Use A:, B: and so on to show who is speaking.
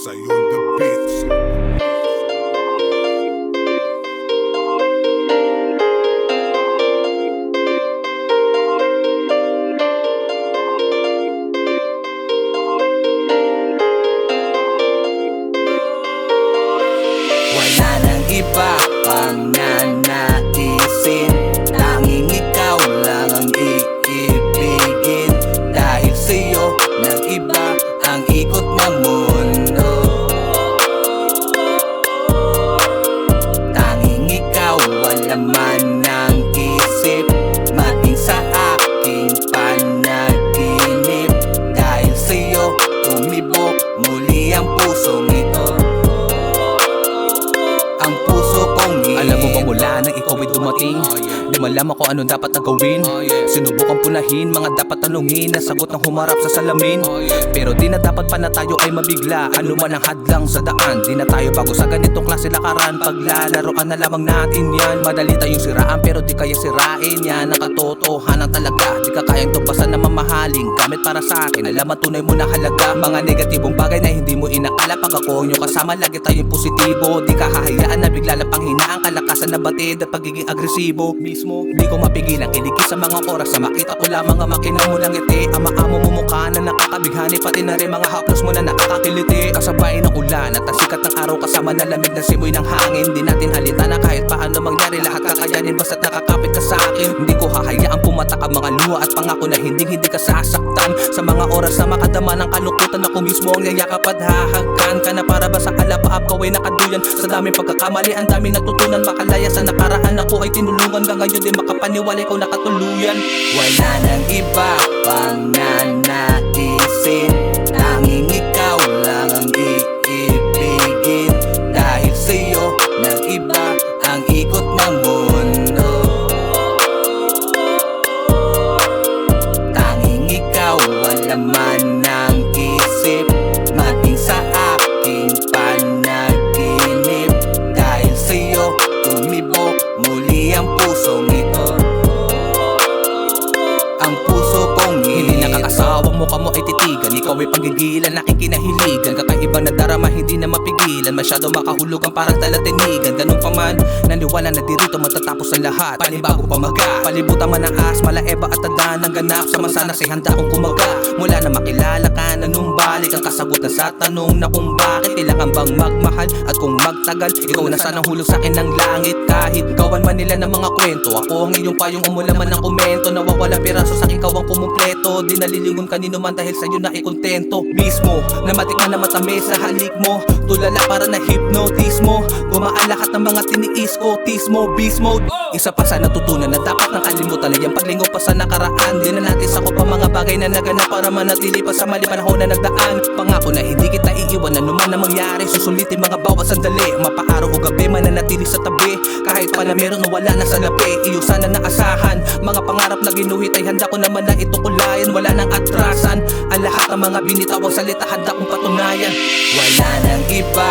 A: Magsay on the beats.
B: Wala nang iba pang nanaisin, tanging ikaw lang ang iibigin. Dahil sa'yo ng iba ang ikot ng mundo, tanging ikaw wala man ng isip, maging sa aking panaginip. Dahil sa'yo tumibok muli ang pusong ito. Ang puso kong
C: Alam mo ba mula nang ikaw ay dumating, di malaman ko ano dapat na gawin. Sinubukan punahin mga dapat tanungin, na sagot ng humarap sa salamin. Pero di na dapat pa na tayo ay mabigla, ano man ang hadlang sa daan. Di na tayo bago sa ganitong klase lakaran, paglalaroan na lamang natin yan. Madali tayong siraan pero di kaya sirain yan. Ang katotohanan talaga, di ka kayang tumpasan na mamahaling gamit para sa akin. Alam ang tunay mo na halaga, mga negatibong bagay na hindi mo inakala. Pag ako yung kasama, lagi tayong positibo. Di ka hahayaan na bigla lang panghinaan, kalakasan na batid at pagiging agresibo. Mismo, di ko mapigilan kiligin sa mga oras na makita ko lamang ang makina mo ng ngiti. Ang maamo mo mukha na nakakabighani, pati na rin mga haplos mo na nakakakiliti. Kasabay ng ulan at ang sikat ng araw, kasama na lamig ng simoy ng hangin. Di natin halita na kahit paano mangyari, lahat kakayanin basta't nakakapit ka sa akin. Hindi ko hahayaan pumatak ang mga luha at pangako na hindi ka sasaktan. Sa mga oras na makadama ng kalungkutan, ako mismo ang yayakap at hahagkan ka na para ba sa alapaap ko ay nakaduyan. Sa daming pagkakamali, ang daming natutunan, makalaya sa nakaraan. Ako ay tinulungan hanggang ngayon, di makapaniwala ko nakatuluyan.
B: Wala nang iba pang nanaisin, tanging ikaw lang ang iibigin. Dahil sa'yo ng iba ang ikot ng mundo, tanging ikaw wala man ng isip, maging sa aking panaginip. Dahil sa'yo tumibok muli ang pusong ito. Ang puso kong
C: Hindi nakakasawang mukha mo ay titigan, ikaw ay panggigilan, nakikinahiligan. Kakaiba na darama, hindi na mapigilan, masyado makahulugan parang talatinigan. Ganun pa man, naniwala na dirito matatapos ang lahat. Panibago pamaga, palibutan man ang asma, laeba at adan ng ganap. Sama-sana si handa kong kumaga, mula na makilala ka na nung balik ang kasagutan sa tanong na kung bakit kailangan bang magmahal at kung magtagal. Ikaw na sanang hulog sa akin ng langit, kahit gawan man nila ng mga kwento. Ako ang iyong payong umulaman ng komento, nawawala piraso sa ikaw ang kumumpleto. Di nalilingon kanino man dahil sa'yo na ikontento. Mismo, na matikman na matamis sa halik mo, tulala para na hypnotismo. Gumaan lahat ng mga tiniis ko, tismo, beast mode. Isa pa sa natutunan na dapat nang kalimutan, na yung paglingaw pa sa nakaraan. Di na natin sakop ang mga bagay na naganap para manatili pa sa mali panahon na nagdaan. Pangako na hindi kita iiwan, ano man na mangyari, susulitin mga bawat sandali. Mapaaraw o gabi, mananatili sa tabi, kahit pa na meron o wala na sa labi. Iyo sana naasahan, mga pangarap na ginuhit ay handa ko naman na itukulayan. Wala nang atrasan, ang lahat ng mga binitawang salita handa kong patunayan.
B: wala nang iba